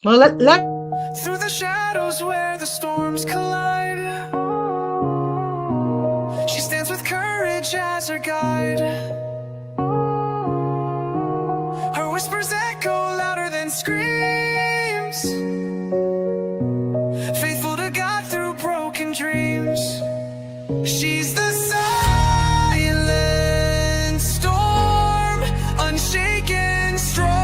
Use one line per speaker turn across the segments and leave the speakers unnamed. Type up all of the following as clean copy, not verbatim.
Well, let
Through the shadows where the storms collide, she stands with courage as her guide. Her whispers echo louder than screams, faithful to God through broken dreams. She's the silent storm, unshaken, strong.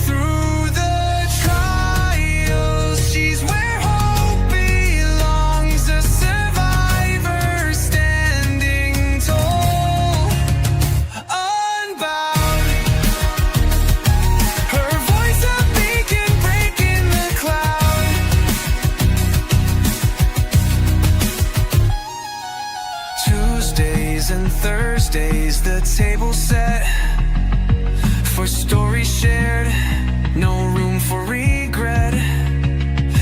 Through the trials, she's where hope belongs, a survivor standing tall, unbowed. Her voice a beacon breaking the cloud. Tuesdays and Thursdays, the table set for stories shared, no room for regret.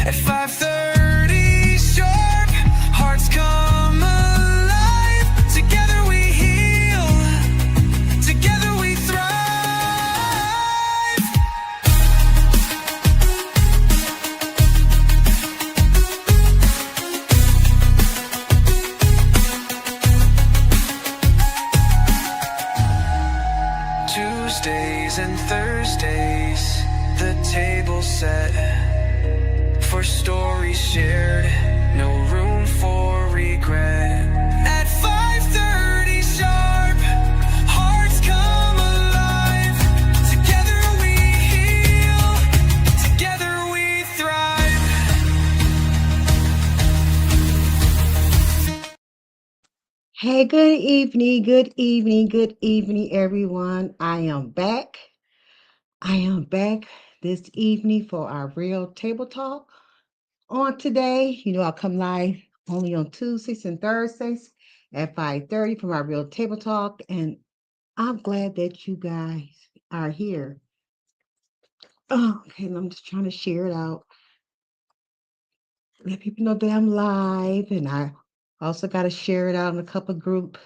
At 5:30 sharp, hearts come alive. Together we heal, together we thrive. Tuesdays and Thursdays, the table set for stories shared, no room for regret. At 5:30 sharp, hearts come alive. Together we heal, together we thrive.
Hey, good evening, everyone. I am back. This evening for our real table talk. On today, I'll come live only on Tuesdays and Thursdays at 5:30 for my real table talk. And I'm glad that you guys are here. Oh, okay, I'm just trying to share it out. Let people know that I'm live, and I also got to share it out in a couple group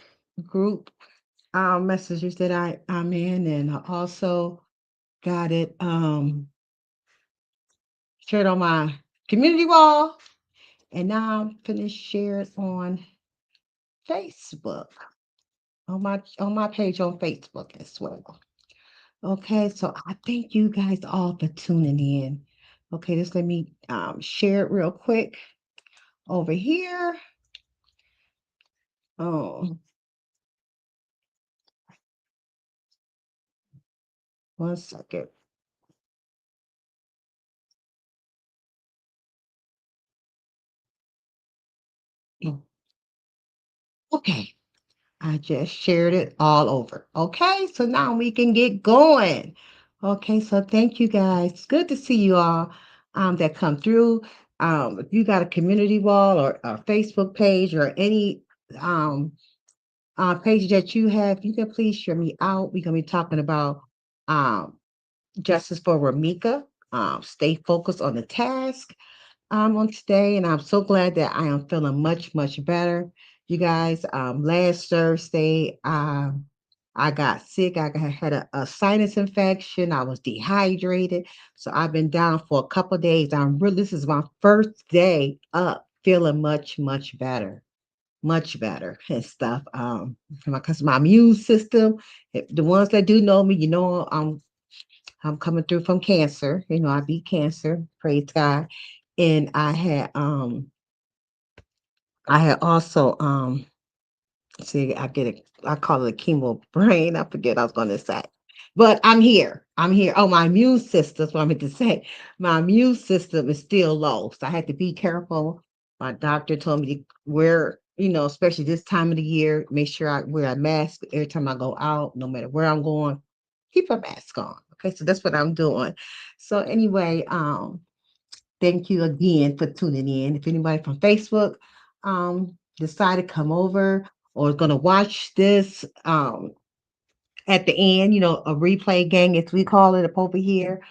messages that I'm in, and I also got it shared on my community wall, and now I'm finished share it on Facebook, on my page on Facebook as well. Okay, so I thank you guys all for tuning in. Okay, just let me share it real quick over here. Oh, one second. Mm, okay, I just shared it all over. Okay, so now we can get going. Okay, so thank you guys. It's good to see you all that come through. If you got a community wall or a Facebook page or any um, page that you have, you can please share me out. We're gonna be talking about um, justice for Ramika. Stay focused on the task on today, and I'm so glad that I am feeling much better. You guys, last Thursday, I got sick. Had a sinus infection. I was dehydrated, so I've been down for a couple of days. This is my first day up, feeling much better, much better and stuff. Because my immune system, the ones that do know me, I'm coming through from cancer. I beat cancer, praise God. And I had also see, I call it a chemo brain. I forget I was gonna say. But I'm here. I'm here. Oh, my immune system, that's what I meant to say. My immune system is still low. So I had to be careful. My doctor told me to wear, especially this time of the year, make sure I wear a mask every time I go out, no matter where I'm going. Keep a mask on. Okay, so that's what I'm doing. So anyway, thank you again for tuning in. If anybody from Facebook decide to come over or is going to watch this at the end, a replay gang, as we call it up over here.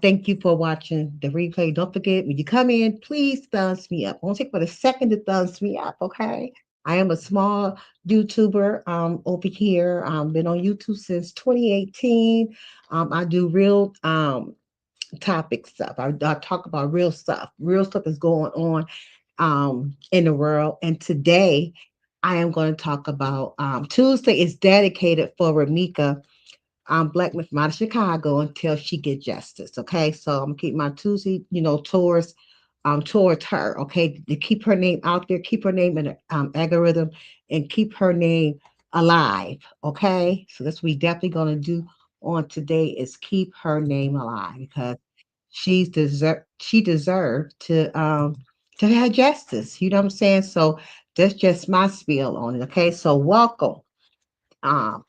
Thank you for watching the replay. Don't forget, when you come in, please thumbs me up. It won't take but a second to thumbs me up, okay? I am a small YouTuber over here. Been on YouTube since 2018. I do real topic stuff. I talk about real stuff. Real stuff is going on in the world. And today I am going to talk about Tuesday is dedicated for Ramika, Black Myth out of Chicago, until she get justice. Okay, so I'm gonna keep my Tuesday, towards her. Okay, to keep her name out there, keep her name in the algorithm, and keep her name alive. Okay, so that's what we definitely gonna do on today is keep her name alive because she deserved to have justice. You know what I'm saying? So that's just my spiel on it. Okay, so welcome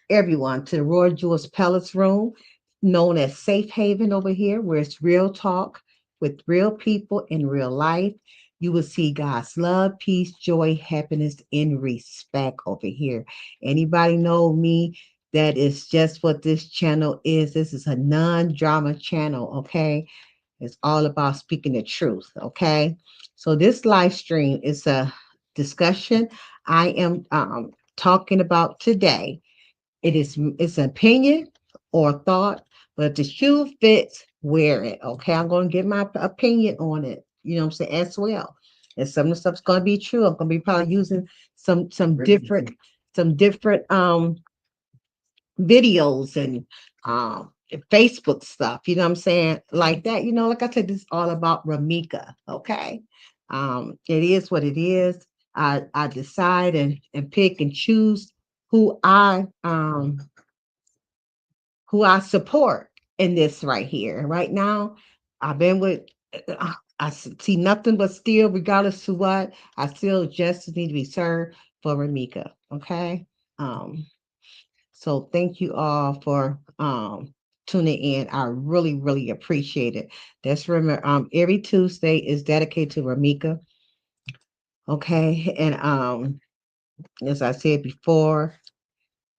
everyone to the Roy Jewels Palace Room, known as Safe Haven over here, where it's real talk with real people in real life. You will see God's love, peace, joy, happiness, and respect over here. Anybody know me? That is just what this channel is. This is a non-drama channel, okay? It's all about speaking the truth, okay? So this live stream is a discussion I am talking about today. It's an opinion or thought, but if the shoe fits, wear it. Okay, I'm going to give my opinion on it. You know what I'm saying as well. And some of the stuff's going to be true. I'm going to be probably using some different videos and Facebook stuff. You know what I'm saying like that. Like I said, this is all about Ramika. Okay, it is what it is. I decide and pick and choose who I um who I support in this right here. Right now, I've been with, I see nothing but still, regardless to what, I still justice need to be served for Ramika. Okay. Um, so thank you all for tuning in. I really, really appreciate it. That's remember every Tuesday is dedicated to Ramika. Okay. And as I said before,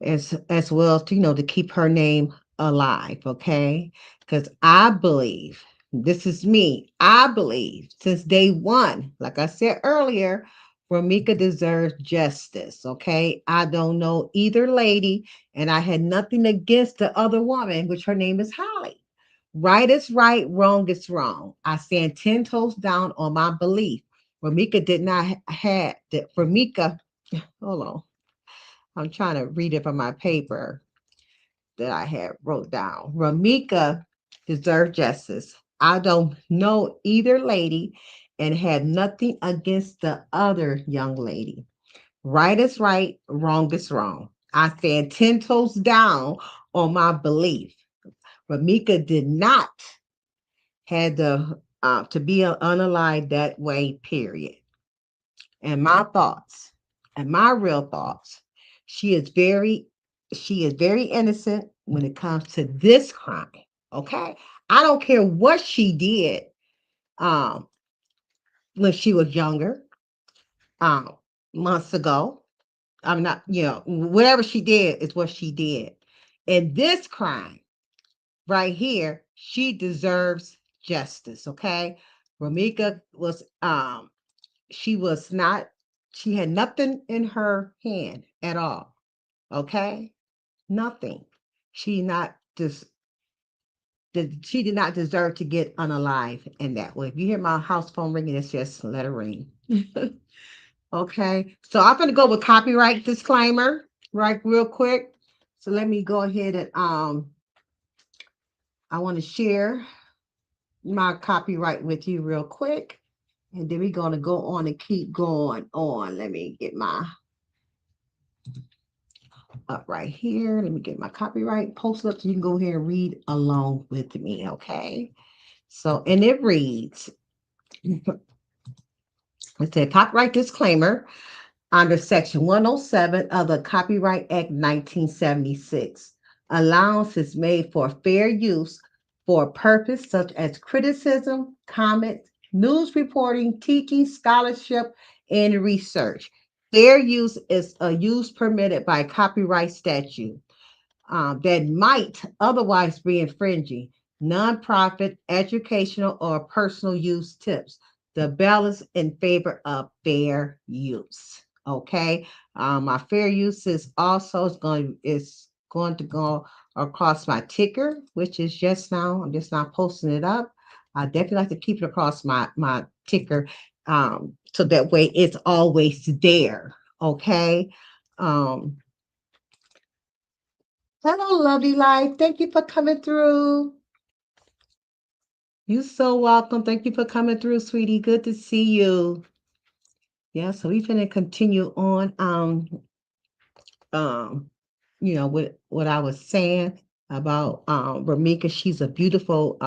as well to to keep her name alive, okay? Because I believe, this is me, I believe since day one, like I said earlier, Ramika deserves justice, okay? I don't know either lady, and I had nothing against the other woman, which her name is Holly. Right is right, wrong is wrong. I stand 10 toes down on my belief. Ramika did not have that. Ramika, hold on, I'm trying to read it from my paper that I had wrote down. Ramika deserved justice. I don't know either lady and had nothing against the other young lady. Right is right, wrong is wrong. I stand 10 toes down on my belief. Ramika did not have the to be unalive that way, period. And my thoughts and my real thoughts, she is very she is very innocent when it comes to this crime. Okay, I don't care what she did um when she was younger, um months ago. I'm not, whatever she did is what she did. And this crime right here, she deserves justice. Okay, Ramika was she was not, she had nothing in her hand at all. Okay, nothing. She not just she did not deserve to get unalive in that way. If you hear my house phone ringing, it's just let it ring. Okay, so I'm gonna go with copyright disclaimer right real quick. So let me go ahead and I want to share my copyright with you real quick, and then we're gonna go on and keep going on. Let me get my up right here. Let me get my copyright posted up so you can go here and read along with me, okay? So, and it reads, it said copyright disclaimer under Section 107 of the Copyright Act 1976. Allowance is made for fair use for a purpose such as criticism, comment, news reporting, teaching, scholarship, and research. Fair use is a use permitted by copyright statute that might otherwise be infringing nonprofit, educational, or personal use tips. The balance in favor of fair use. Okay. My fair use is also going to go across my ticker, which is just now. I'm just now posting it up. I definitely like to keep it across my ticker, so that way it's always there. Okay. Um, Hello, lovely life. Thank you for coming through. You so welcome. Thank you for coming through, sweetie. Good to see you. Yeah, so we're gonna continue on. Um, what I was saying about Ramika. She's a beautiful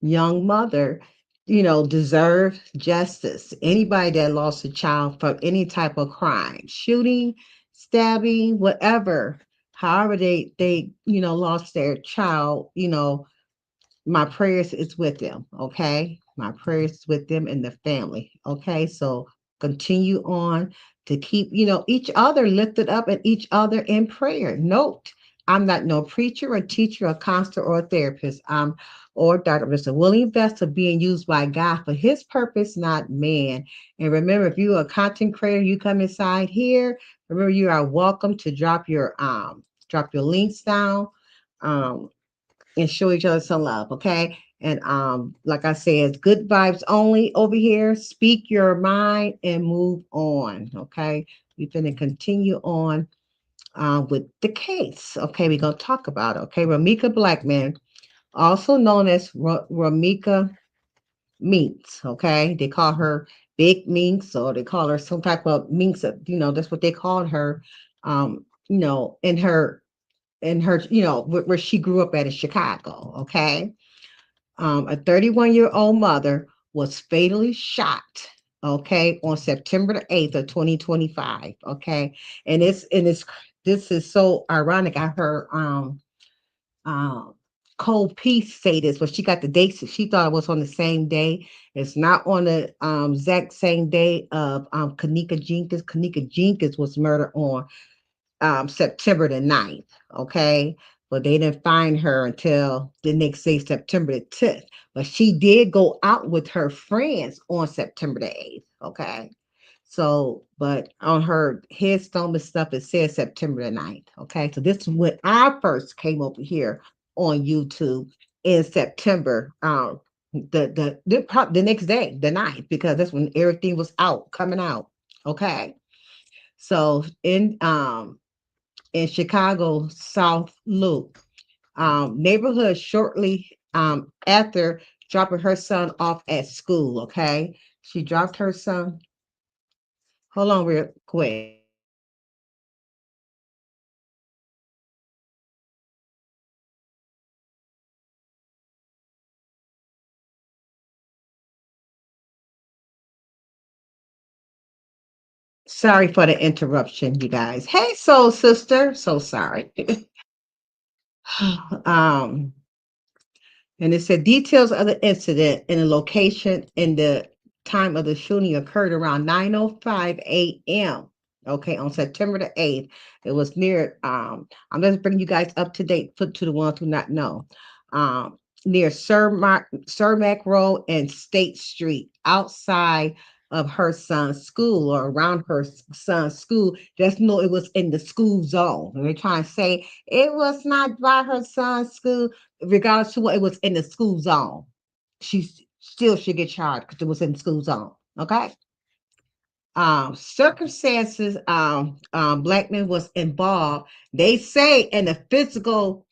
young mother. Deserve justice. Anybody that lost a child from any type of crime, shooting, stabbing, whatever, however they lost their child, my prayers is with them. Okay, my prayers is with them and the family. Okay, so continue on to keep each other lifted up and each other in prayer. Note, I'm not no preacher or teacher or counselor or therapist. I'm or Dr. Mr. William Vesta, being used by God for his purpose, not man. And remember, if you're a content creator, you come inside here, remember you are welcome to drop your links down. Um, and show each other some love, okay? And like I said, good vibes only over here. Speak your mind and move on, okay? We're going to continue on with the case. Okay, we're going to talk about it, okay? Ramika Blackman, also known as Ramika Minx, okay? They call her Big Minx, or they call her some type of Minx, that's what they called her, in her, where she grew up at in Chicago, okay? A 31-year-old mother was fatally shot, okay, on September the 8th of 2025, okay? And this is so ironic. I heard um Cold Peace say this, but she got the dates. She thought it was on the same day. It's not on the exact same day of Kanika Jenkins. Kanika Jenkins was murdered on September the 9th. Okay. But they didn't find her until the next day, September the 10th. But she did go out with her friends on September the 8th. Okay. So, but on her headstone and stuff, it says September the 9th. Okay. So this is when I first came over here on YouTube in September. The next day, the 9th, because that's when everything was coming out. Okay. So in Chicago South Loop neighborhood shortly after dropping her son off at school. Okay, she dropped her son. Hold on, real quick. Sorry for the interruption, you guys. Hey, soul sister. So sorry. um, And it said details of the incident and the location and the time of the shooting occurred around 9:05 a.m. Okay, on September the 8th. It was near I'm just bringing you guys up to date to the ones who not know. Near Cermak Road and State Street, outside of her son's school or around her son's school. Just know it was in the school zone. And they're trying to say it was not by her son's school, regardless to what, it was in the school zone. She still should get charged because it was in the school zone. Okay. Circumstances Blackman was involved, they say, in a physical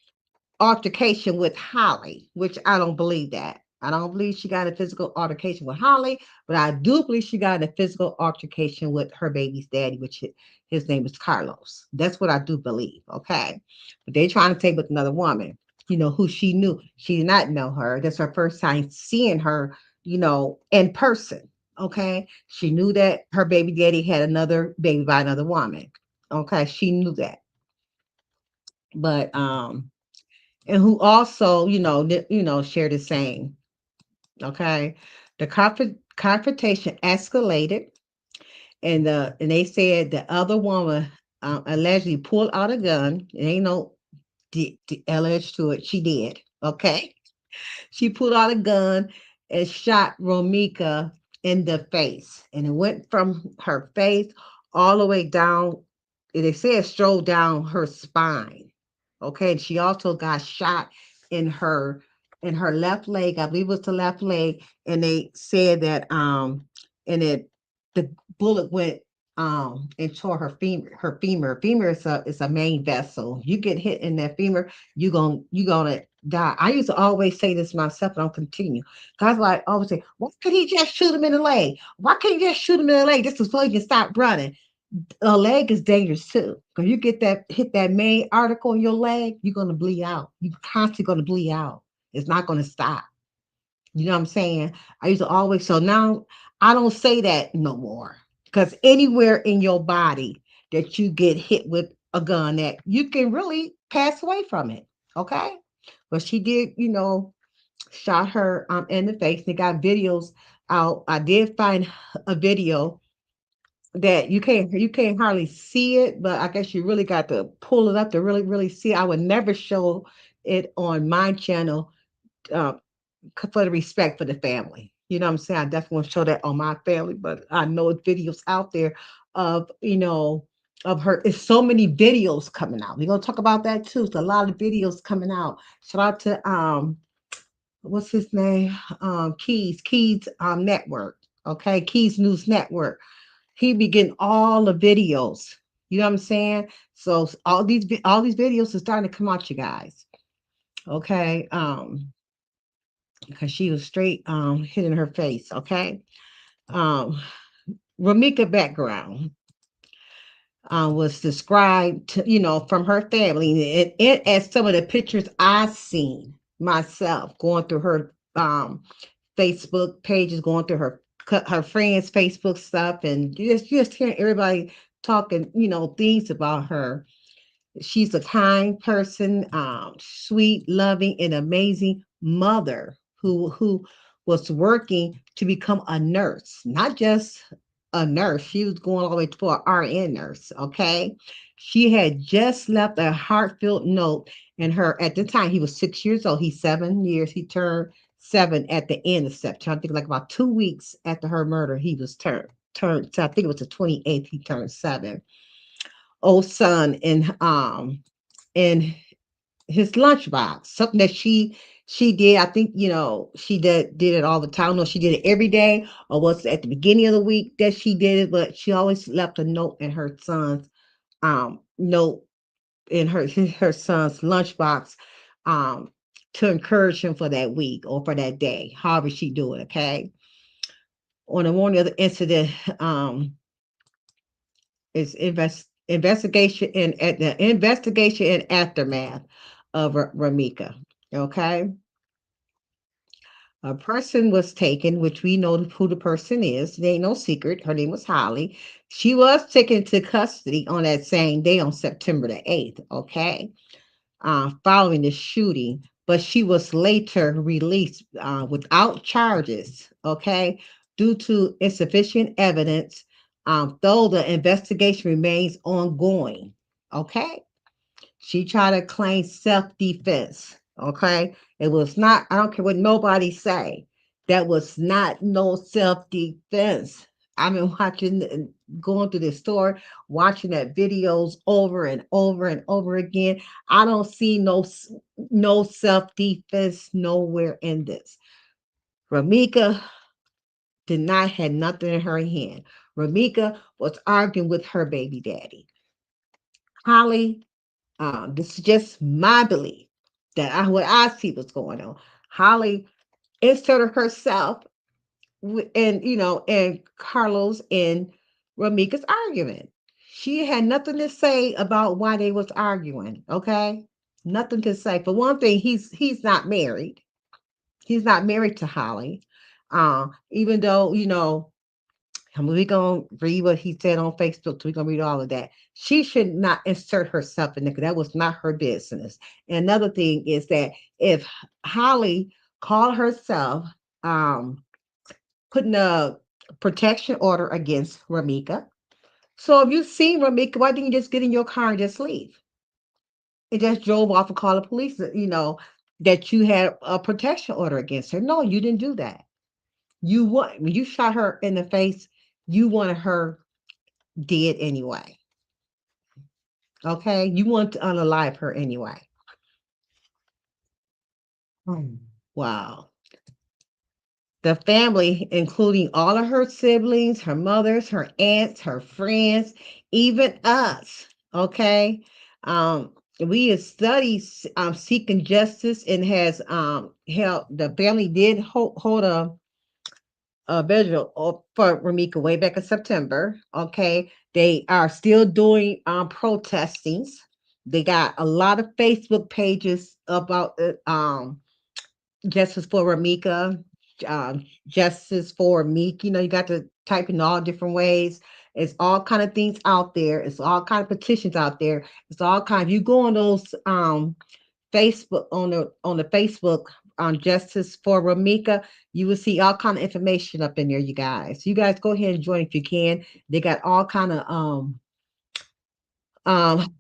altercation with Holly, which I don't believe that. I don't believe she got a physical altercation with Holly, but I do believe she got a physical altercation with her baby's daddy, which his name is Carlos. That's what I do believe. Okay. But they trying to take with another woman, who she knew. She did not know her. That's her first time seeing her, in person. Okay. She knew that her baby daddy had another baby by another woman. Okay. She knew that. But and who also, share the same. Okay, the confrontation escalated, and they said the other woman allegedly pulled out a gun. It ain't no alleged to it. She did. Okay, she pulled out a gun and shot Romika in the face, and it went from her face all the way down. They say it strolled down her spine. Okay, and she also got shot in her left leg. I believe it was the left leg, and they said that and it the bullet went and tore her femur. Her femur. Femur is a main vessel. You get hit in that femur, you gonna die. I used to always say this myself, and I'll continue. Guys like always say, why could he just shoot him in the leg? Why can't you just shoot him in the leg? This is so he can stop running. A leg is dangerous too. Because you get that hit that main article in your leg, you're gonna bleed out. You're constantly gonna bleed out. It's not gonna stop. You know what I'm saying? I used to always, so now I don't say that no more. Because anywhere in your body that you get hit with a gun, that you can really pass away from it. Okay. But she did, shot her in the face. They got videos out. I did find a video that you can't hardly see it, but I guess you really got to pull it up to really really see. I would never show it on my channel, uh, for the respect for the family. You know what I'm saying? I definitely want to show that on my family, but I know videos out there of of her. It's so many videos coming out. We're gonna talk about that too. It's a lot of videos coming out. Shout out to what's his name? Keys Network. Okay, Keys News Network. He be getting all the videos. You know what I'm saying? So all these videos are starting to come out, you guys. Okay. Because she was straight hitting her face. Okay. Um, Ramika background was described, from her family, and as some of the pictures I seen myself going through her Facebook pages, going through her friends' Facebook stuff, and just hearing everybody talking, things about her. She's a kind person, sweet, loving, and amazing mother who was working to become a nurse, not just a nurse. She was going all the way for an RN nurse. Okay, she had just left a heartfelt note in her. At the time, he was 6 years old. He's 7 years. He turned seven at the end of September. I think like about 2 weeks after her murder, he was turned. So I think it was the 28th. He turned seven. Old son, in his lunchbox, something that she did. I think she did it all the time. No, she did it every day, or was it at the beginning of the week that she did it? But she always left a note in her son's note in her son's lunchbox, um to encourage him for that week or for that day, however she do it. Okay. On the morning of the incident, is investigation and at the investigation and aftermath of Ramika. Okay, a person was taken, which we know who the person is. It ain't no secret. Her name was Holly. She was taken to custody on that same day, on September the 8th. Okay, following the shooting, but she was later released without charges. Okay, due to insufficient evidence, though the investigation remains ongoing. Okay, she tried to claim self-defense. Okay, it was not. I don't care what nobody say. That was not no self-defense. I've been going through this story, watching that videos over and over and over again. I don't see no self-defense nowhere in this. Ramika did not had nothing in her hand. Ramika was arguing with her baby daddy. Holly, this is just my belief that what I see was going on. Holly inserted herself and Carlos and Ramika's argument. She had nothing to say about why they was arguing. Okay, nothing to say. For one thing, he's not married. He's not married to Holly. Even though we're gonna read what he said on Facebook. So we're gonna read all of that. She should not insert herself in there, because that was not her business. And another thing is that if Holly called herself putting a protection order against Ramika. So if you see Ramika, why didn't you just get in your car and just leave? And just drove off and called the police, that you had a protection order against her. No, you didn't do that. When you shot her in the face, you wanted her did anyway. Okay, you want to unalive her anyway. Hmm. Wow. The family, including all of her siblings, her mothers, her aunts, her friends, even us. Okay. We have studied seeking justice and has helped. The family did hold a vigil for Ramika way back in September. Okay. They are still doing protestings. They got a lot of Facebook pages about it. Justice for Ramika, Justice for Meek. You know, you got to type in all different ways. It's all kind of things out there. It's all kind of petitions out there. It's all kind. If you go on those Facebook on the Facebook Justice for Ramika, you will see all kind of information up in there. You guys go ahead and join if you can. They got all kind of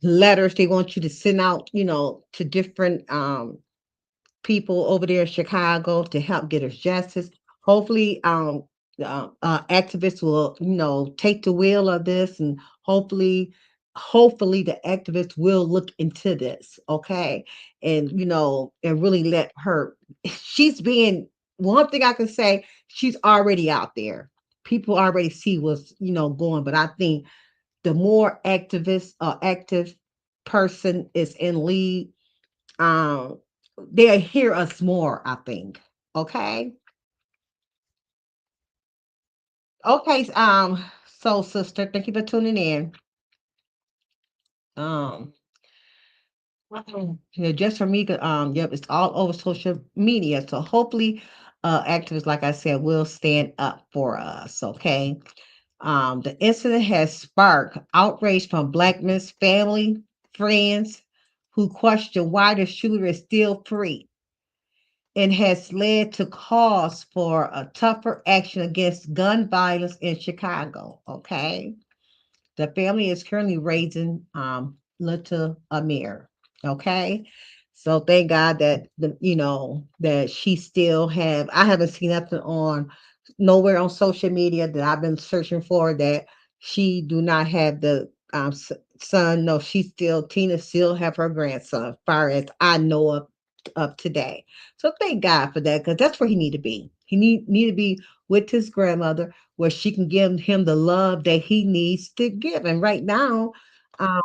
letters they want you to send out. You know, to different people over there in Chicago to help get us justice. Hopefully, activists will, take the wheel of this, and hopefully, the activists will look into this, okay, and and really let her. She's being one thing I can say. She's already out there. People already see what's going, but I think the more active person is in lead, um they'll hear us more, I think. Okay. Okay. So sister, thank you for tuning in. um yeah, just for me, yep, it's all over social media, so hopefully activists, like I said, will stand up for us. Okay. The incident has sparked outrage from Black men's family, friends, who question why the shooter is still free, and has led to calls for a tougher action against gun violence in Chicago. Okay. The family is currently raising little Amir. Okay. So thank God that that she still have. I haven't seen nothing on nowhere on social media that I've been searching for that she do not have the son. No, she still Tina still have her grandson, as far as I know of today. So thank God for that, because that's where he need to be. He need to be with his grandmother, where she can give him the love that he needs to give. And right now, um,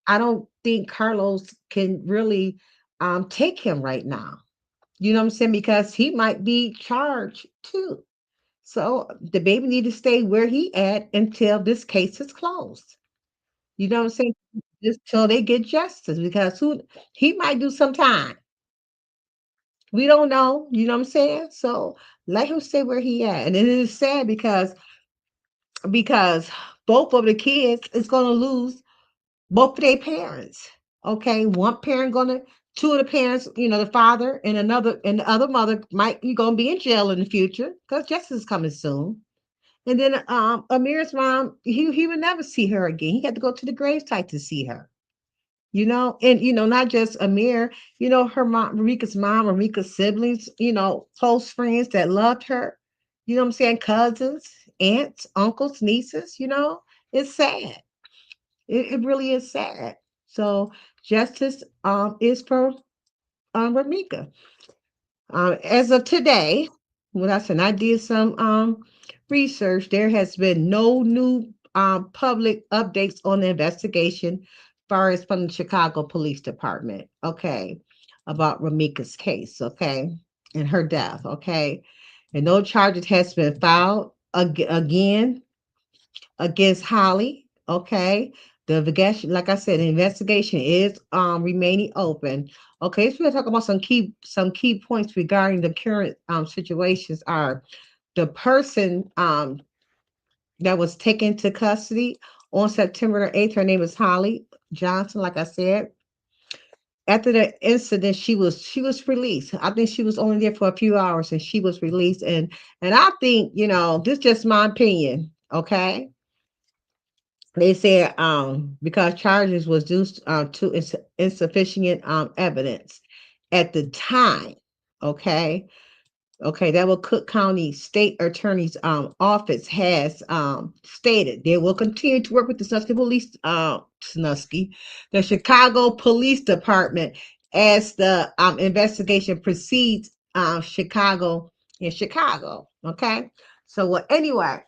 I don't think Carlos can really take him right now. You know what I'm saying? Because he might be charged too. So the baby need to stay where he at until this case is closed. You know what I'm saying? Just till they get justice, because who he might do some time. We don't know. You know what I'm saying? So let him stay where he at. And it is sad because both of the kids is gonna lose both of their parents. Okay, one parent gonna, two of the parents, the father and another, and the other mother might be gonna be in jail in the future because justice is coming soon. And then Amir's mom, he would never see her again. He had to go to the gravesite to see her. And not just Amir, her mom, Marika's siblings, close friends that loved her. You know what I'm saying? Cousins, aunts, uncles, nieces. It's sad. It really is sad. So justice is for Ramika. As of today, when I said I did some research, there has been no new public updates on the investigation, far as from the Chicago Police Department. Okay, about Ramika's case. Okay, and her death. Okay, and no charges has been filed again against Holly. Okay. The investigation, like I said, the investigation is remaining open. Okay, so we're gonna talk about some key points regarding the current situations. Are the person that was taken to custody on September 8th, her name is Holly Johnson, like I said. After the incident, she was released. I think she was only there for a few hours and she was released. And I think, this is just my opinion. Okay, they said because charges was due to insufficient evidence at the time. Okay, Okay, that will Cook County State Attorney's office has stated they will continue to work with the the Chicago Police Department as the investigation proceeds Chicago in Chicago. Okay, so well, anyway,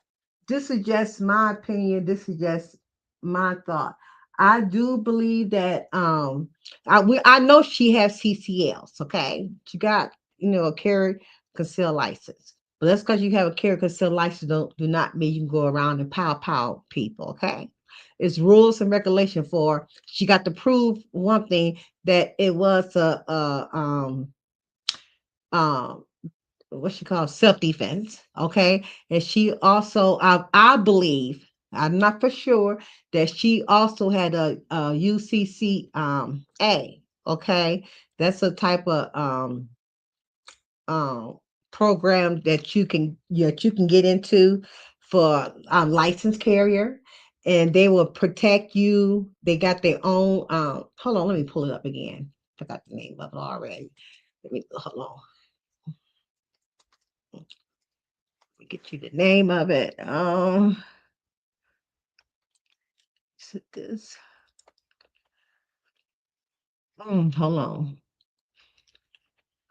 this is just my opinion. This is just my thought. I do believe that I know she has CCLs. Okay, she got a carry conceal license. But that's because you have a carry conceal license do not mean you can go around and pow people, okay? It's rules and regulation for she got to prove one thing that it was um what she calls self-defense, okay? And she also I believe, I'm not for sure, that she also had a UCC A, okay? That's a type of um, program that you can get into for licensed carrier, and they will protect you. They got their own. Hold on, let me pull it up again. Forgot the name of it already. Let me hold on. Let me get you the name of it. Is it this? Hold on.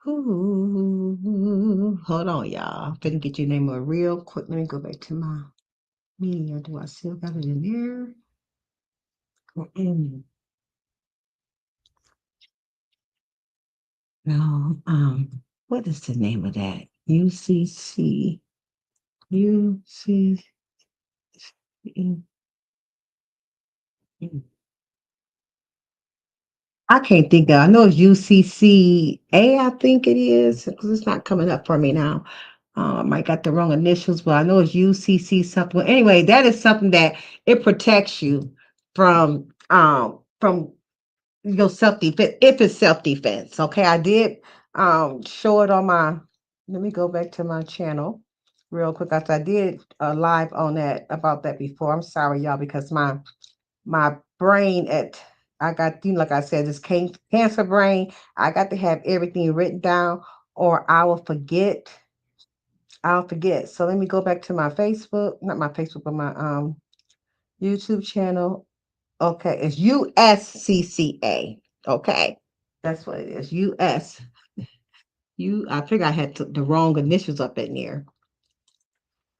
Ooh, hold on, y'all. I'm gonna get your name of it real quick. Let me go back to my media. Do I still got it in there? Mm. No, what is the name of that? UCC, UCC. I can't think of. I know it's UCCA. I think it is because it's not coming up for me now. I might got the wrong initials, but I know it's UCC something. Well, anyway, that is something that it protects you from your self defense if it's self defense. Okay, I did show it on my. Let me go back to my channel real quick. I did a live on that about that before. I'm sorry, y'all, because my brain at I got like I said, this cancer brain. I got to have everything written down, or I will forget. I'll forget. So let me go back to my Facebook, not my Facebook, but my YouTube channel. Okay, it's USCCA. Okay, that's what it is. US. I figure I had the wrong initials up in there.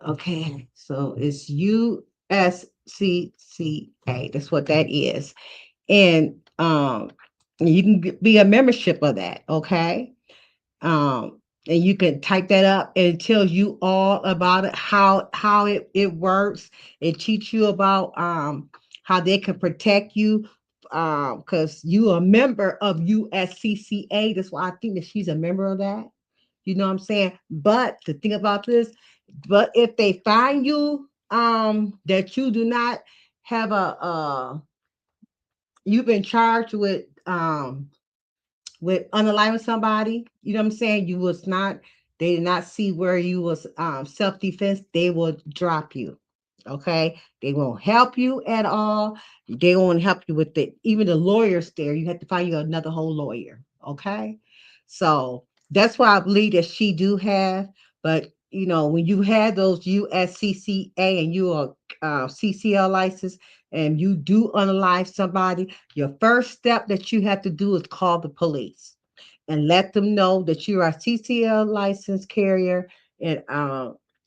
Okay, so it's USCCA. That's what that is, and you can be a membership of that. Okay, and you can type that up and it tells you all about it, how it works. It teach you about how they can protect you because you are a member of USCCA. That's why I think that she's a member of that. You know what I'm saying? But the thing about this, but if they find you that you do not have you've been charged with unaliving somebody, you know what I'm saying? You was not, they did not see where you was self-defense, they will drop you. Okay. They won't help you at all. They won't help you with it. Even the lawyers there, you have to find you another whole lawyer. Okay. So that's why I believe that she do have, but when you had those USCCA and you are CCL license and you do unalive somebody, your first step that you have to do is call the police and let them know that you are a CCL license carrier. And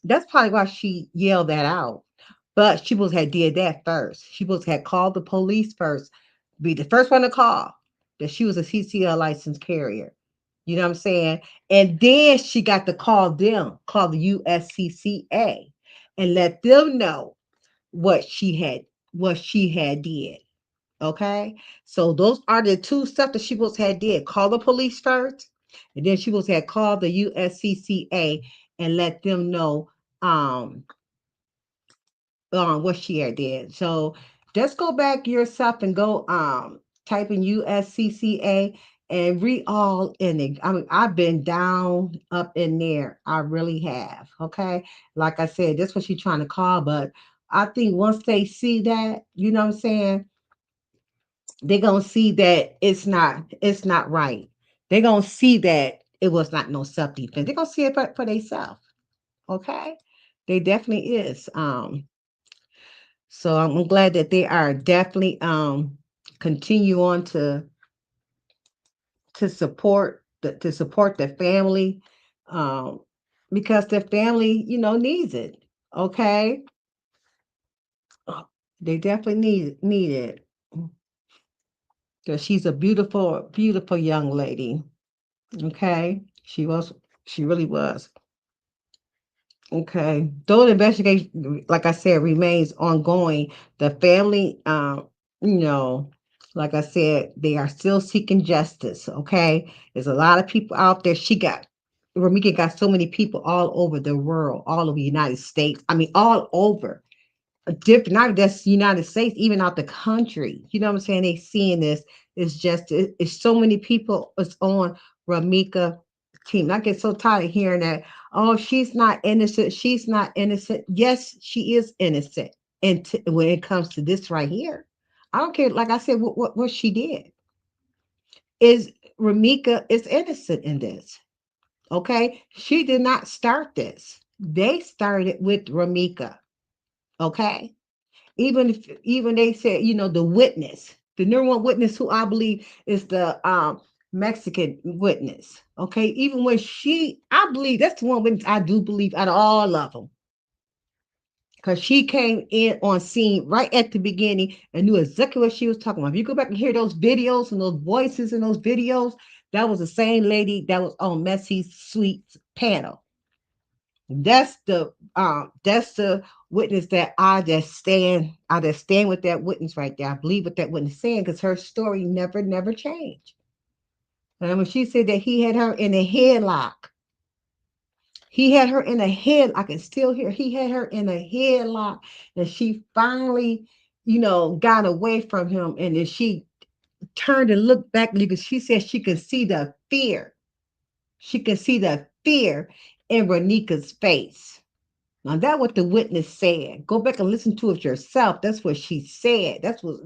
that's probably why she yelled that out. But she was had did that first. She was had called the police first, be the first one to call that she was a CCL license carrier. You know what I'm saying? And then she got to call the USCCA, and let them know what she had did. Okay. So those are the two stuff that she was had did. Call the police first, and then she was had called the USCCA and let them know um what she had did. So just go back yourself and go type in USCCA and read all in it. I mean, I've been down up in there. I really have. Okay. Like I said, that's what she's trying to call, but I think once they see that, you know what I'm saying, they're gonna see that it's not right. They're gonna see that it was not no self-defense. They're gonna see it for themselves. Okay. They definitely is. So I'm glad that they are definitely continue on to support the family, um, because the family, needs it. Okay. They definitely need it. Because she's a beautiful, beautiful young lady. Okay. She really was. Okay. Though the investigation, like I said, remains ongoing, the family, you know, like I said, they are still seeking justice. Okay. There's a lot of people out there. Ramika got so many people all over the world, all over the United States. I mean, all over different, not just United States, even out the country. You know what I'm saying? They seeing this. It's so many people is on Ramika team. I get so tired of hearing that. Oh, she's not innocent. She's not innocent. Yes, she is innocent. And when it comes to this right here, I don't care. Like I said, what she did is Ramika is innocent in this. Okay, she did not start this. They started with Ramika. Okay, even they said, the witness, the number one witness, who I believe is the Mexican witness. Okay, even when I believe that's the one witness I do believe out of all of them, because she came in on scene right at the beginning and knew exactly what she was talking about. If you go back and hear those videos and those voices in those videos, that was the same lady that was on Messy Sweet's panel. That's the witness that I just stand with that witness right there. I believe what that witness saying, because her story never changed. And when she said that he had her in a headlock, he had her in a head. I can still hear he had her in a headlock, and she finally, got away from him, and then she turned and looked back because she said she could see the fear. She could see the fear in Renika's face. Now that what the witness said. Go back and listen to it yourself. That's what she said. That's what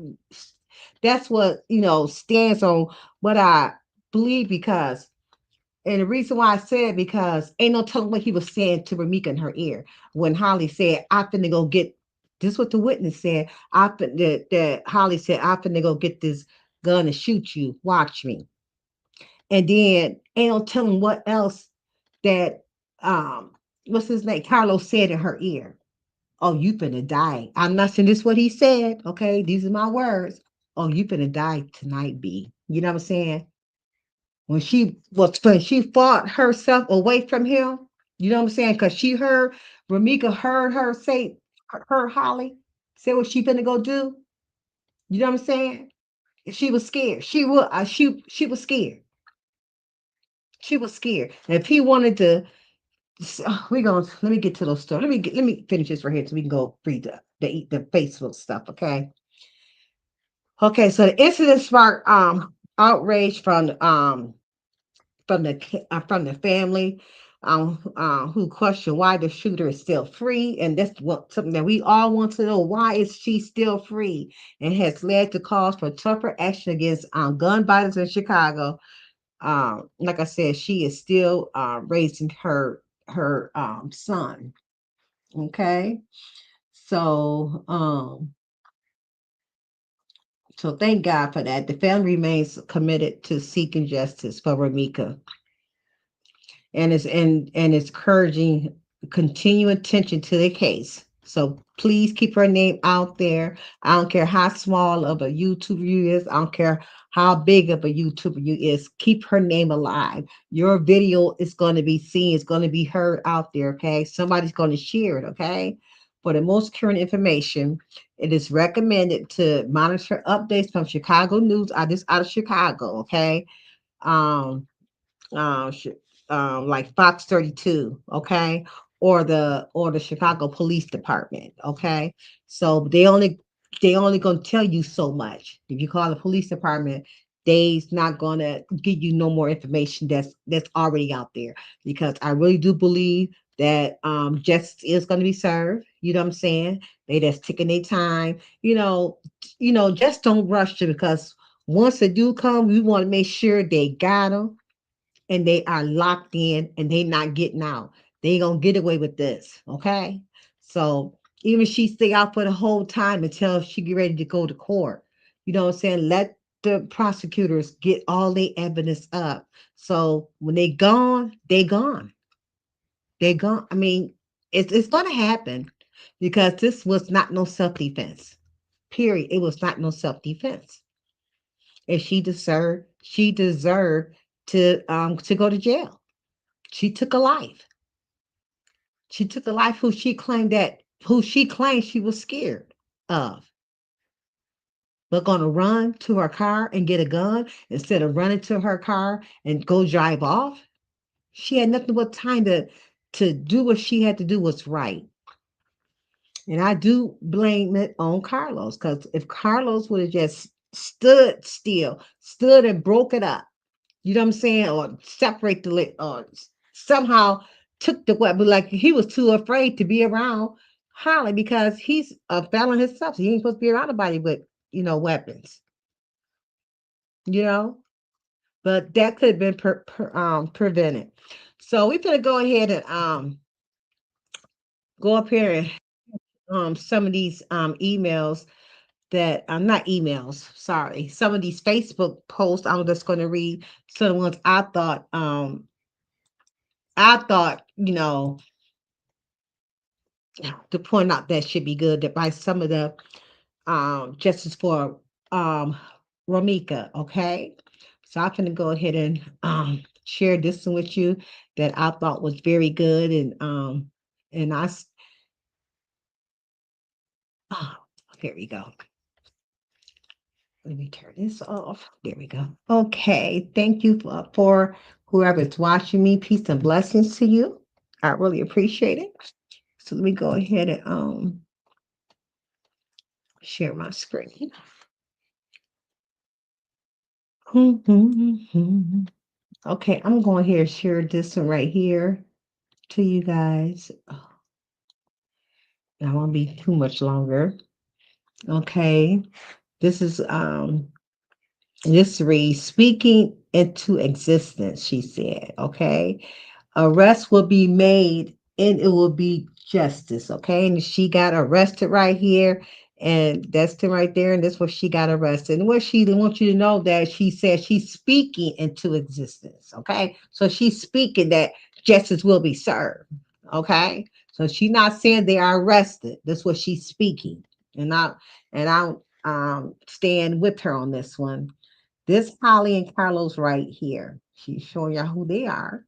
stands on what I believe, because and the reason why I said, because ain't no telling what he was saying to Ramika in her ear when Holly said, I finna go get this, what the witness said. That Holly said, I finna go get this gun and shoot you. Watch me. And then ain't no telling what else that what's his name? Carlos said in her ear. Oh, you finna die. I'm not saying this what he said. Okay, these are my words. Oh, you finna die tonight, B. You know what I'm saying? When she fought herself away from him, you know what I'm saying? Because Ramika heard her say, her Holly, say what she finna go do. You know what I'm saying? She was scared. She was scared. She was scared. And if he wanted to, we going let me get to those stories. Let me finish this right here so we can go read the Facebook stuff. Okay. Okay. So the incident sparked outrage from the family, who question why the shooter is still free, and that's what something that we all want to know. Why is she still free? And has led to calls for tougher action against gun violence in Chicago. Like I said, she is still raising her son. Okay, so thank God for that. The family remains committed to seeking justice for Ramika, and it's encouraging continued attention to the case. So please keep her name out there. I don't care how small of a YouTuber you is. I don't care how big of a YouTuber you is. Keep her name alive. Your video is going to be seen. It's going to be heard out there. Okay, somebody's going to share it. Okay. For the most current information, it is recommended to monitor updates from Chicago News. Out of Chicago. Okay. Um, uh, sh- like Fox 32, okay, or the Chicago Police Department, okay. So they only gonna tell you so much. If you call the police department, they's not gonna give you no more information that's already out there, because I really do believe that justice is gonna be served. You know what I'm saying? They just taking their time. Just don't rush it, because once they do come, we want to make sure they got them and they are locked in and they not getting out. They ain't gonna get away with this. Okay. So even if she stay out for the whole time until she get ready to go to court. You know what I'm saying? Let the prosecutors get all the evidence up. So when they gone, they gone. They gone. I mean, it's gonna happen because this was not no self-defense. Period. It was not no self-defense. And she deserved to go to jail. She took a life. She took a life who she claimed she was scared of, but gonna run to her car and get a gun instead of running to her car and go drive off. She had nothing but time to do what she had to do was right. And I do blame it on Carlos, because if Carlos would have just stood still, stood and broke it up, you know what I'm saying, or separate the leg, or somehow took the weapon, like he was too afraid to be around Holly because he's a felon himself. So he ain't supposed to be around nobody with, weapons, you know. But that could have been prevented. So we're gonna go ahead and go up here and some of these emails that not emails, sorry, some of these Facebook posts. I'm just going to read some of the ones I thought, to point out that should be good, that by some of the justice for Ramika. Okay, so I'm going to go ahead and share this one with you that I thought was very good, and oh, here we go. Let me turn this off. There we go. Okay. Thank you for whoever's watching me. Peace and blessings to you. I really appreciate it. So let me go ahead and share my screen. Okay, I'm going here and share this one right here to you guys. Oh, I won't be too much longer. Okay. This is this reads, speaking into existence, she said. Okay. Arrest will be made and it will be justice. Okay. And she got arrested right here. And that's the right there. And that's where she got arrested. And what she wants you to know, that she said she's speaking into existence. Okay. So she's speaking that justice will be served. Okay. So she's not saying they are arrested. That's what she's speaking. And I'll stand with her on this one. This Holly and Carlos right here. She's showing y'all who they are.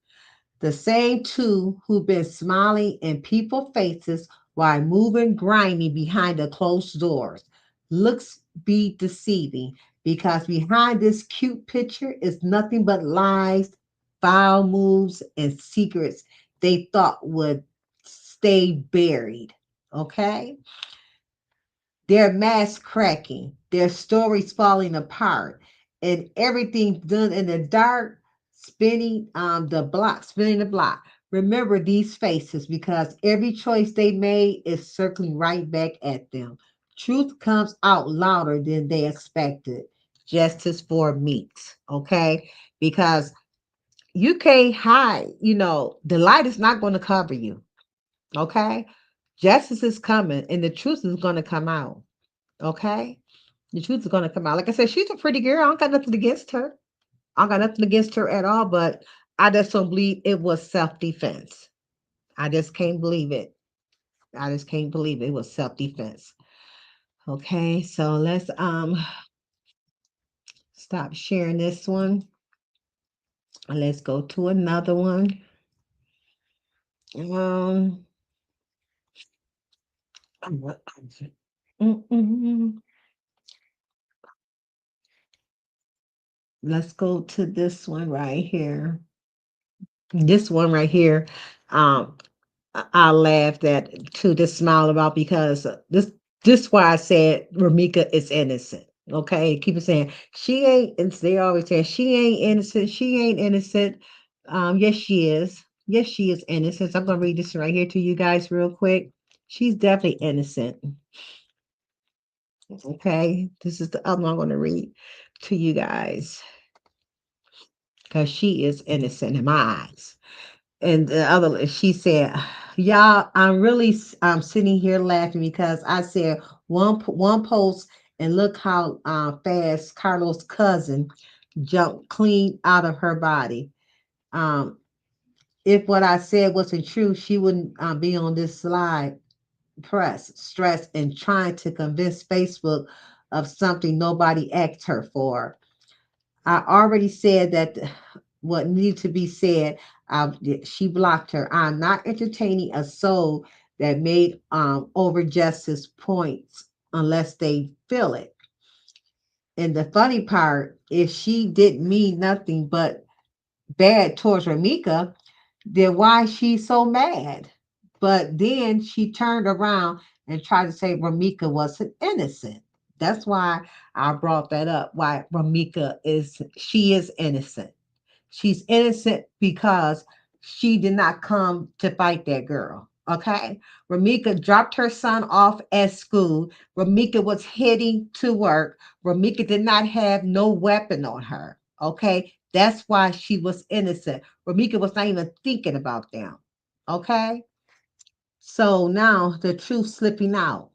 The same two who've been smiling in people's faces while moving grimy behind the closed doors. Looks be deceiving, because behind this cute picture is nothing but lies, foul moves, and secrets they thought would stay buried. Okay? Their masks cracking, their stories falling apart, and everything done in the dark, spinning the block. Remember these faces, because every choice they made is circling right back at them. Truth comes out louder than they expected. Justice for meats, okay? Because you can't hide, the light is not going to cover you, okay? Justice is coming and the truth is going to come out. Okay. The truth is gonna come out. Like I said, she's a pretty girl. I don't got nothing against her. I don't got nothing against her at all, but I just don't believe it was self-defense. I just can't believe it. I just can't believe it was self-defense. Okay, so let's stop sharing this one. And let's go to another one. Um mm-mm. Let's go to this one right here. This one right here. Um, I laughed at to this smile about, because this why I said Ramika is innocent. Okay, keep it saying she ain't. And they always say she ain't innocent. She ain't innocent. Yes, she is. Yes, she is innocent. So I'm gonna read this right here to you guys real quick. She's definitely innocent. Okay, this is the other one I'm gonna read to you guys. because she is innocent in my eyes. And the other, she said, "Y'all, I'm sitting here laughing because I said one post and look how fast Carlos' cousin jumped clean out of her body. Um, if what I said wasn't true, she wouldn't be on this slide, press, stress, and trying to convince Facebook of something nobody asked her for. I already said that what needed to be said. She blocked her. I'm not entertaining a soul that made over justice points unless they feel it. And the funny part, if she didn't mean nothing but bad towards Ramika, then why she's so mad? But then she turned around and tried to say Ramika wasn't innocent. That's why I brought that up. Why she is innocent. She's innocent because she did not come to fight that girl. Okay. Ramika dropped her son off at school. Ramika was heading to work. Ramika did not have no weapon on her. Okay. That's why she was innocent. Ramika was not even thinking about them. Okay. So now the truth slipping out.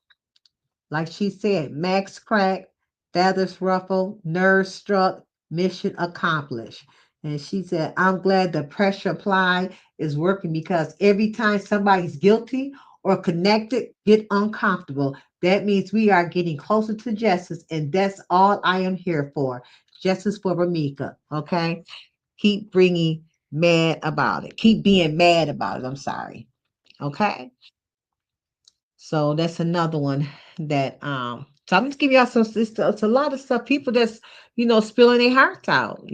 Like she said, Max cracked, feathers ruffled, nerves struck, mission accomplished. And she said, I'm glad the pressure applied is working because every time somebody's guilty or connected, get uncomfortable. That means we are getting closer to justice, and that's all I am here for. Justice for Ramika. Okay. Keep bringing mad about it. Keep being mad about it. I'm sorry. Okay. So that's another one that so I'm just giving y'all some it's a lot of stuff. People that's, spilling their hearts out.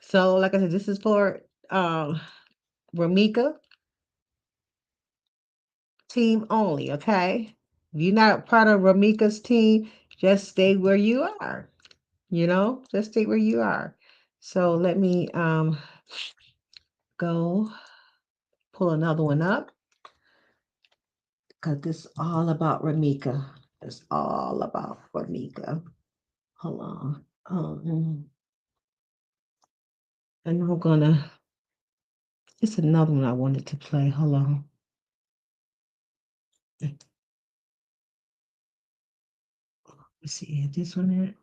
So like I said, this is for Ramika team only, okay? If you're not part of Ramika's team, just stay where you are, just stay where you are. So let me go pull another one up because this is all about Ramika. It's all about Ramika. Hold on. And I'm gonna, it's another one I wanted to play. Hold on. Let's see, this one here.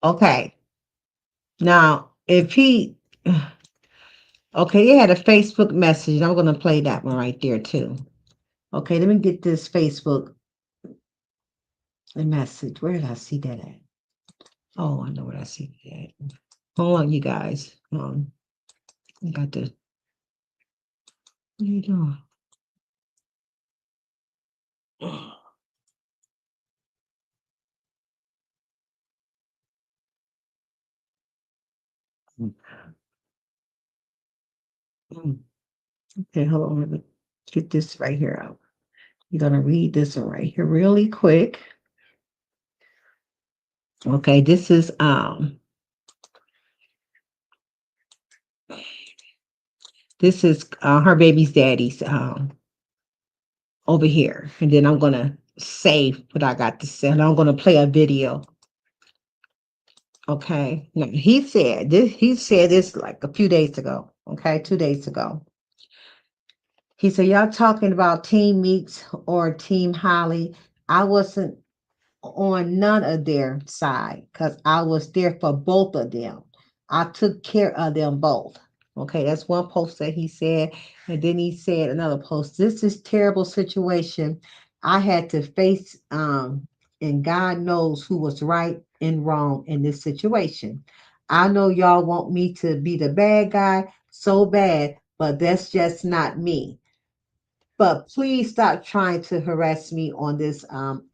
Okay. Now, if he, okay, he had a Facebook message. I'm gonna play that one right there too. Okay, let me get this Facebook message. Where did I see that at? Oh, I know where I see that at. Hold on, you guys. I got the. What are you doing? Okay, hold on. Let me get this right here out. You're gonna read this one right here really quick. Okay, this is her baby's daddy's over here, and then I'm gonna save what I got to say, and I'm gonna play a video. Okay, now he said this. He said this like a few days ago. Okay, 2 days ago. He said, "Y'all talking about Team Meeks or Team Holly? I wasn't on none of their side because I was there for both of them. I took care of them both." Okay, that's one post that he said. And then he said another post, this is terrible situation I had to face, and God knows who was right and wrong in this situation. I know y'all want me to be the bad guy so bad, but that's just not me. But please stop trying to harass me on this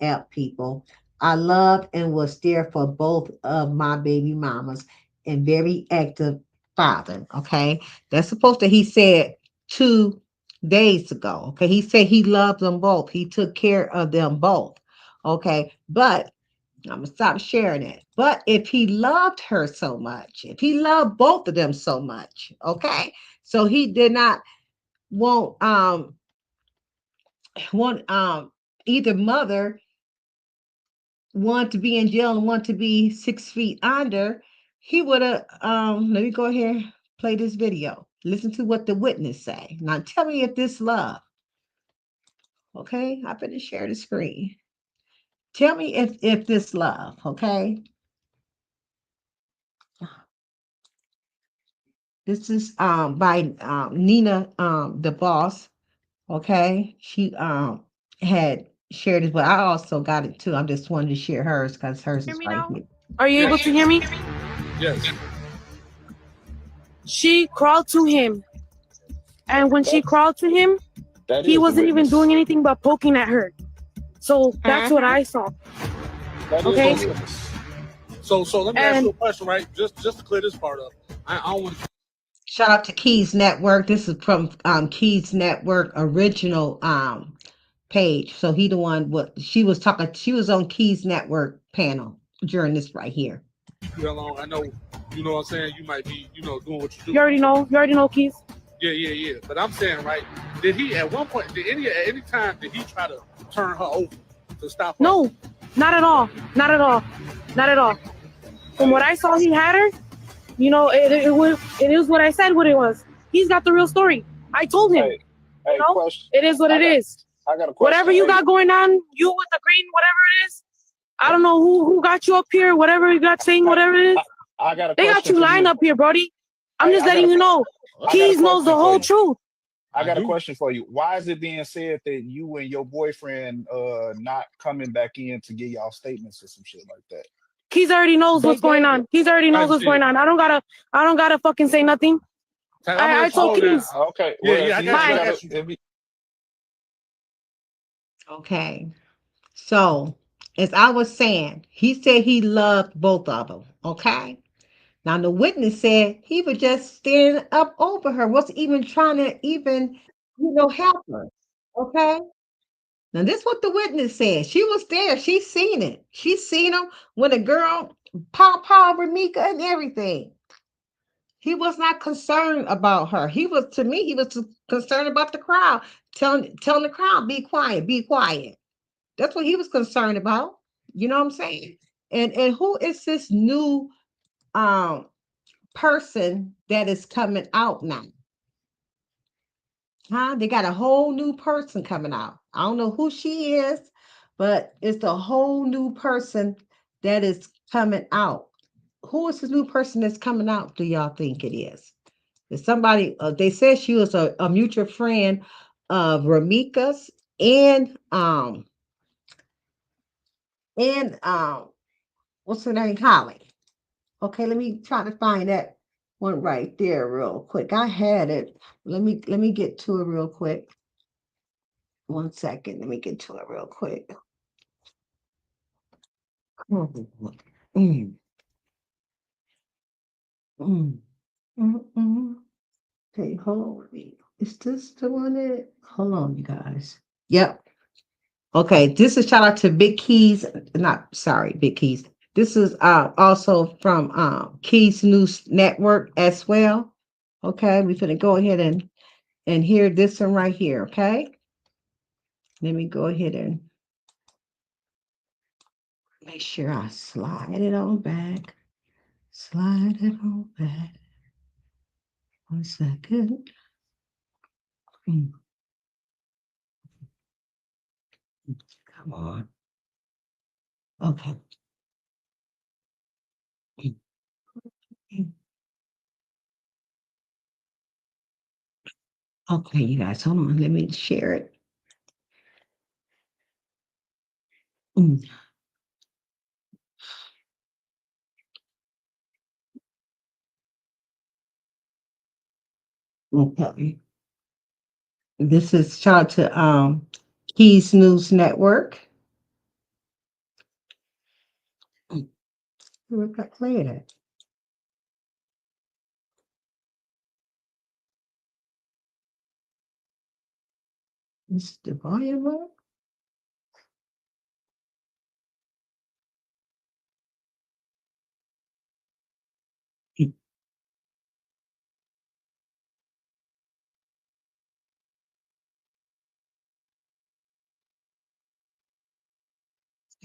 app, people. I loved and was there for both of my baby mamas and very active father. Okay. That's supposed to he said 2 days ago. Okay. He said he loved them both. He took care of them both. Okay. But I'm gonna stop sharing it. But if he loved her so much, if he loved both of them so much, okay, so he did not want want either mother wanted to be in jail and wanted to be 6 feet under, he would have. Let me go ahead and play this video. Listen to what the witness say. Now tell me if this love. Okay, I better share the screen. Tell me if this love. Okay, this is by Nina the boss. Okay, she had shared it, but I also got it too. I just wanted to share hers because hers is right here.
Are you able to hear me?
Yes.
She crawled to him, and when she crawled to him,
That
he
is
wasn't even doing anything but poking at her. So that's what I saw. Okay.
So let me ask you a question, right? Just to clear this part up. I don't want to.
Shout out to Keys Network. This is from Keys Network original page. So he the one what she was talking. She was on Keys Network panel during this right here.
I know, you know what I'm saying? You might be, doing what you do.
You already know, Keys.
Yeah. But I'm saying, right, did he at one point, at any time, did he try to turn her over to stop her?
No, not at all. Not at all. From what I saw, he had her. It is what I said what it was. He's got the real story. I told him.
Hey, question.
It is what it is.
I got a question.
Whatever you got going on, you with the green, whatever it is. I don't know who got you up here, whatever you got saying, whatever it is.
I got a
They got you lined up here, Brody. I'm just letting you know. Keys knows the whole truth.
I got a question for you. Why is it being said that you and your boyfriend not coming back in to get y'all statements or some shit like that?
Keys already knows what's going on. Keys already knows what's going on. I don't gotta fucking say nothing. I told Keys.
Okay.
Yeah, I got you.
Okay. So as I was saying, he said he loved both of them. Okay. Now the witness said he was just standing up over her, wasn't even trying to help her. Okay. Now this is what the witness said. She was there. She seen it. She seen him when the girl pow Ramika and everything. He was not concerned about her. He was concerned about the crowd, telling the crowd, be quiet, be quiet. That's what he was concerned about. You know what I'm saying? And who is this new person that is coming out now? Huh? They got a whole new person coming out. I don't know who she is, but it's a whole new person that is coming out. Who is the new person that's coming out, do y'all think it is? Is somebody, they said she was a mutual friend of Ramika's and what's her name? Holly. Okay, let me try to find that one right there real quick. I had it. Let me get to it real quick. 1 second. Let me get to it real quick. Mm. Mm. Okay, hold on. Is this the one that? Hold on, you guys. Yep. Okay, this is shout out to Big Keys. Not sorry, Big Keys. This is also from Keys News Network as well. Okay, we're gonna go ahead and hear this one right here. Okay, let me go ahead and make sure I slide it on back. Slide it on back. 1 second. Come on. Okay. Okay, you guys, hold on. Let me share it. Okay. This is shout out to Keys News Network. Where got played at? Is the volume up?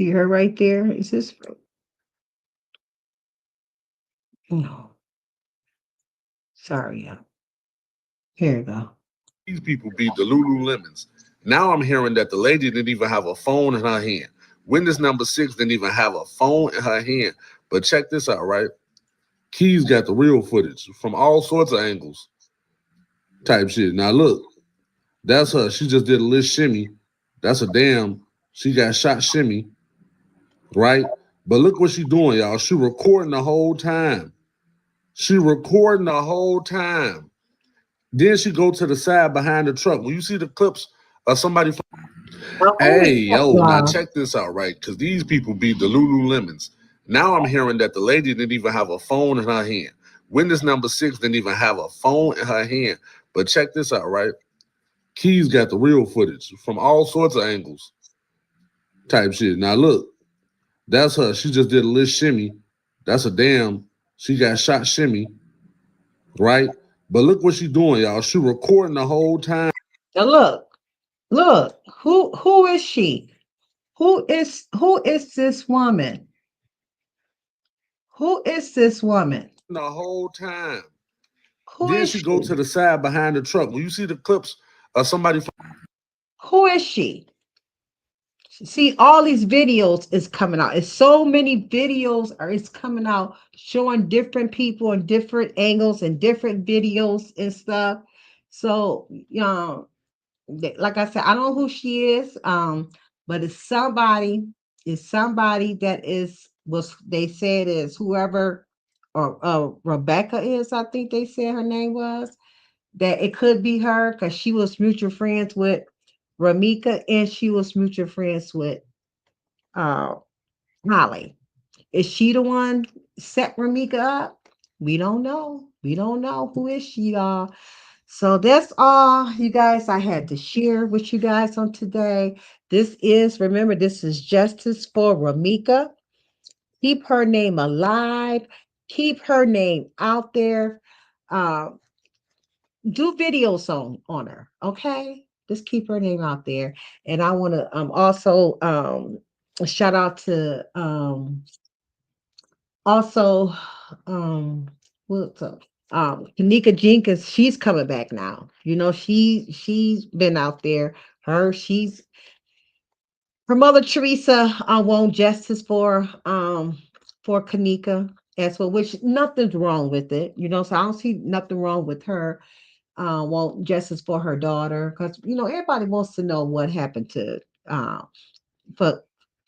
See her right there? Is this? No. Sorry. Here you go.
These people be the Lululemons. Now I'm hearing that the lady didn't even have a phone in her hand. Witness number 6 didn't even have a phone in her hand. But check this out, right? Keys got the real footage from all sorts of angles type shit. Now look, that's her. She just did a little shimmy. That's a damn. She got shot shimmy, right? But look what she doing, y'all. She recording the whole time. She recording the whole time. Then she go to the side behind the truck. When you see the clips of somebody, hey, yo, now check this out, right? Because these people be the Lululemons. Now I'm hearing that the lady didn't even have a phone in her hand. Witness number 6 didn't even have a phone in her hand. But check this out, right? Keys got the real footage from all sorts of angles type shit. Now look, that's her. She just did a little shimmy. That's a damn. She got shot shimmy, right? But look what she doing, y'all. She recording the whole time.
Now look. Who is she? Who is this woman? Who is this woman?
The whole time.
Who
Then
is
she
she?
go to the side behind the truck. When you see the clips of somebody,
Who is she? See, all these videos is coming out. It's so many videos are it's coming out showing different people and different angles and different videos and stuff. So, like I said, I don't know who she is. But it's somebody that was they said is whoever or Rebecca is, I think they said her name was, that it could be her because she was mutual friends with Ramika and she was mutual friends with uh Holly. Is she the one set Ramika up? We don't know. We don't know. Who is she, y'all? So that's all, you guys, I had to share with you guys on today. Remember, this is justice for Ramika. Keep her name alive. Keep her name out there. Uh, do videos on her, okay? Just keep her name out there. And I want to also shout out to also what's up? Tanika Jenkins, she's coming back now. She's been out there. Her mother Teresa won justice for Kanika as well, which nothing's wrong with it. So I don't see nothing wrong with her want justice for her daughter because everybody wants to know what happened uh for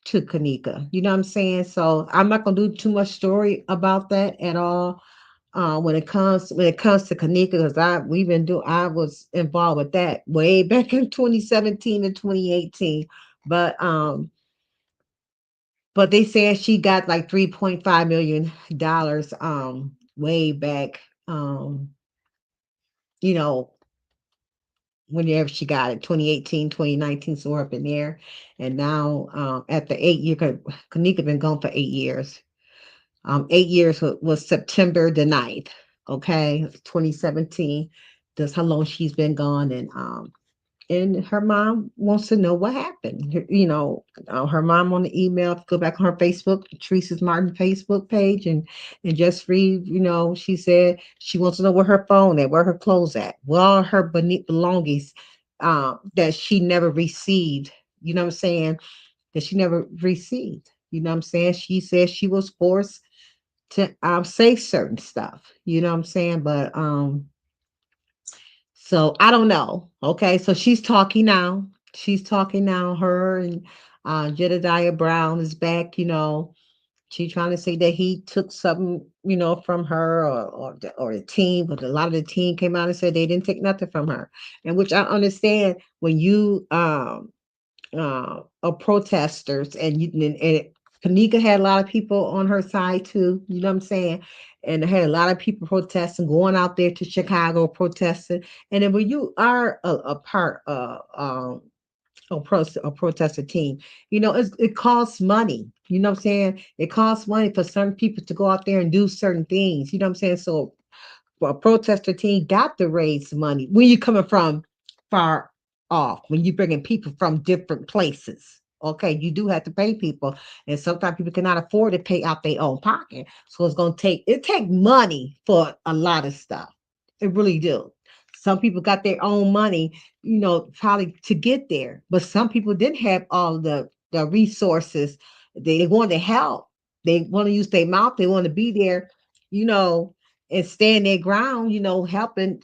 to Kanika. You know what I'm saying? So I'm not gonna do too much story about that at all. When it comes to Kanika, because I was involved with that way back in 2017 and 2018. But they said she got like $3.5 million way back you know whenever she got it, 2018, 2019, so up in there. And now at the 8 year, Kanika been gone for 8 years. 8 years was September the 9th. Okay, 2017. That's how long she's been gone. And her mom wants to know what happened. Her mom on the email, go back on her Facebook, Teresa's Martin Facebook page, and just read. She said she wants to know where her phone at, where her clothes at, where all her belongings that she never received. You know what I'm saying? That she never received. You know what I'm saying? She said she was forced to say certain stuff. You know what I'm saying? But so I don't know. Okay, so she's talking now. She's talking now. Her and Jedediah Brown is back. She's trying to say that he took something, from her or the team, but a lot of the team came out and said they didn't take nothing from her, and which I understand when you of protesters, and Kanika had a lot of people on her side too. You know what I'm saying? And they had a lot of people protesting, going out there to Chicago protesting. And then when you are a part of a protester team, it costs money. You know what I'm saying? It costs money for certain people to go out there and do certain things. You know what I'm saying? So a protester team got to raise money when you're coming from far off, when you're bringing people from different places. Okay, you do have to pay people, and sometimes people cannot afford to pay out their own pocket. So it's gonna take money for a lot of stuff. It really do. Some people got their own money, probably to get there, but some people didn't have all the resources. They want to help. They want to use their mouth. They want to be there, you know, and stand their ground. Helping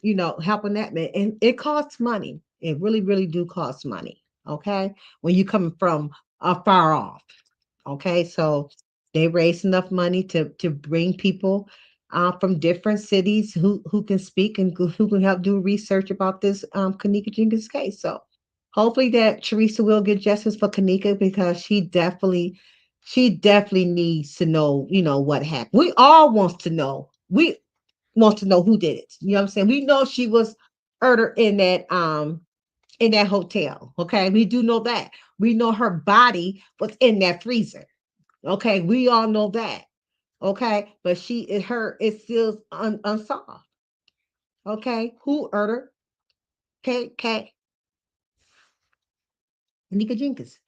that man, and it costs money. It really, really do cost money. Okay, when you coming from far off. Okay, so they raise enough money to bring people from different cities who can speak and who can help do research about this Kanika Jenkins case. So hopefully that Teresa will get justice for Kanika, because she definitely needs to know, what happened. We all wants to know. We want to know who did it. You know what I'm saying? We know she was murdered in that hotel. Okay, we do know that. We know her body was in that freezer. Okay, we all know that. Okay, but her is still unsolved. Okay, who murdered her? K. Nika Jenkins.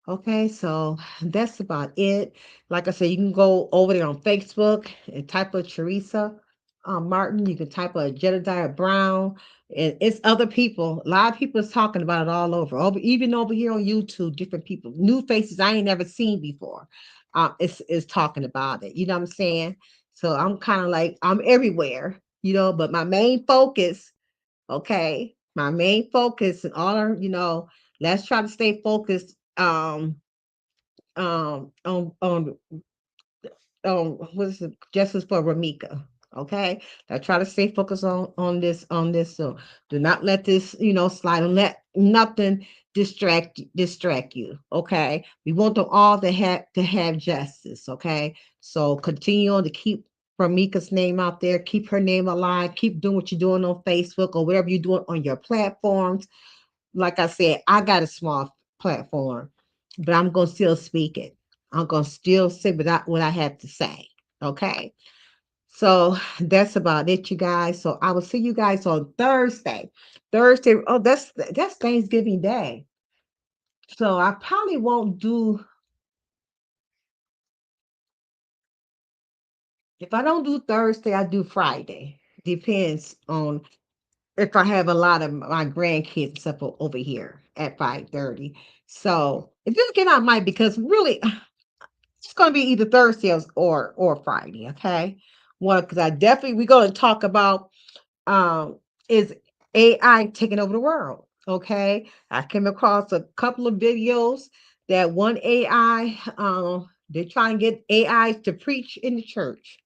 Okay, so that's about it. Like I said, you can go over there on Facebook and type of Teresa Martin. You can type of Jedediah Brown, and it's other people. A lot of people is talking about it all over. Even over here on YouTube, different people, new faces I ain't never seen before. Is talking about it. You know what I'm saying? So I'm kind of like I'm everywhere. But my main focus, okay, and all our, let's try to stay focused on what is it, justice for Ramika. Okay, I try to stay focused on this. So do not let this slide, and let nothing distract you. Okay, we want them all to have justice. Okay, so continue on to keep Ramika's name out there, keep her name alive, keep doing what you're doing on Facebook or whatever you're doing on your platforms. Like I said, I got a small platform, but I'm gonna still speak it. I'm gonna still say what I have to say. Okay. So that's about it, you guys. So I will see you guys on Thursday. Thursday. Oh, that's Thanksgiving Day. So I probably won't do. If I don't do Thursday, I do Friday. Depends on if I have a lot of my grandkids and stuff over here at 5:30. So if this get out, might, because really it's going to be either Thursday or Friday. Okay, one, because we're going to talk about is AI taking over the world. Okay, I came across a couple of videos that one AI they're trying to get AI to preach in the church.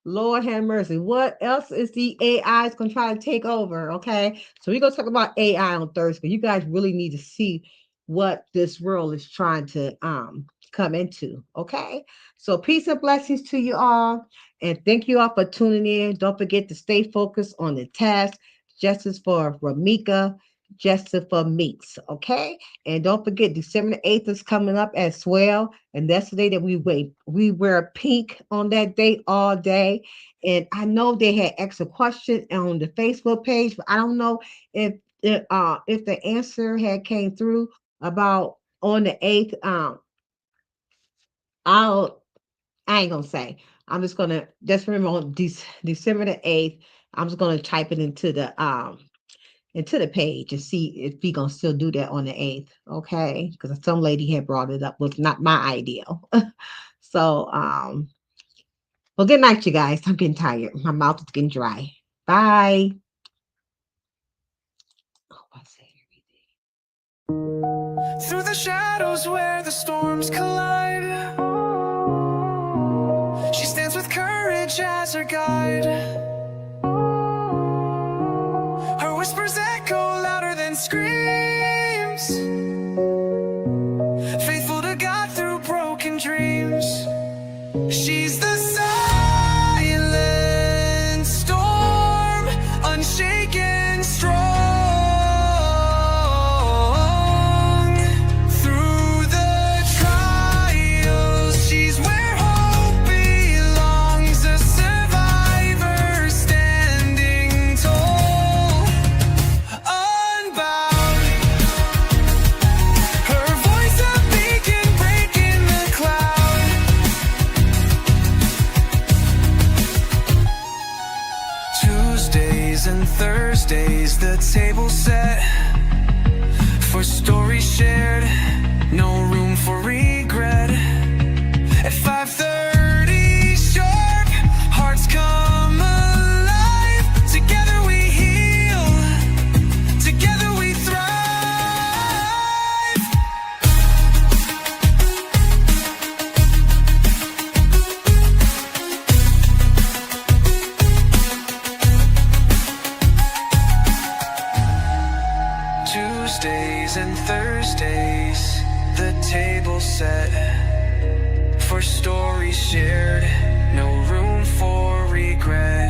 Lord have mercy. What else is the AI is going to try to take over? Okay. So we're going to talk about AI on Thursday. You guys really need to see what this world is trying to come into. Okay. So peace and blessings to you all. And thank you all for tuning in. Don't forget to stay focused on the task. Justice for Ramika, justice for Meeks. Okay. And don't forget, December the 8th is coming up as well. And that's the day that we wear pink on that day all day. And I know they had extra questions on the Facebook page, but I don't know if the answer had came through about on the 8th. I ain't gonna say. I'm just gonna just remember on December the 8th. I'm just gonna type it into the page and see if we gonna still do that on the 8th. Okay, because some lady had brought it up, was not my idea. So well, good night, you guys. I'm getting tired. My mouth is getting dry. Bye. Oh, I say everything.
Through the shadows where the storms collide, she stands with courage as her guide. Her whispers echo louder than screams, faithful to God through broken dreams. She's the silent storm, unshaken, strong. Through the trials, she's where hope belongs, a survivor standing tall, unbound. Tuesdays, the table set for stories shared, no room for regret. At 5:30 sharp, hearts come alive. Together we heal, together we thrive. Tuesdays and Thursdays, the table set for stories shared, no room for regret.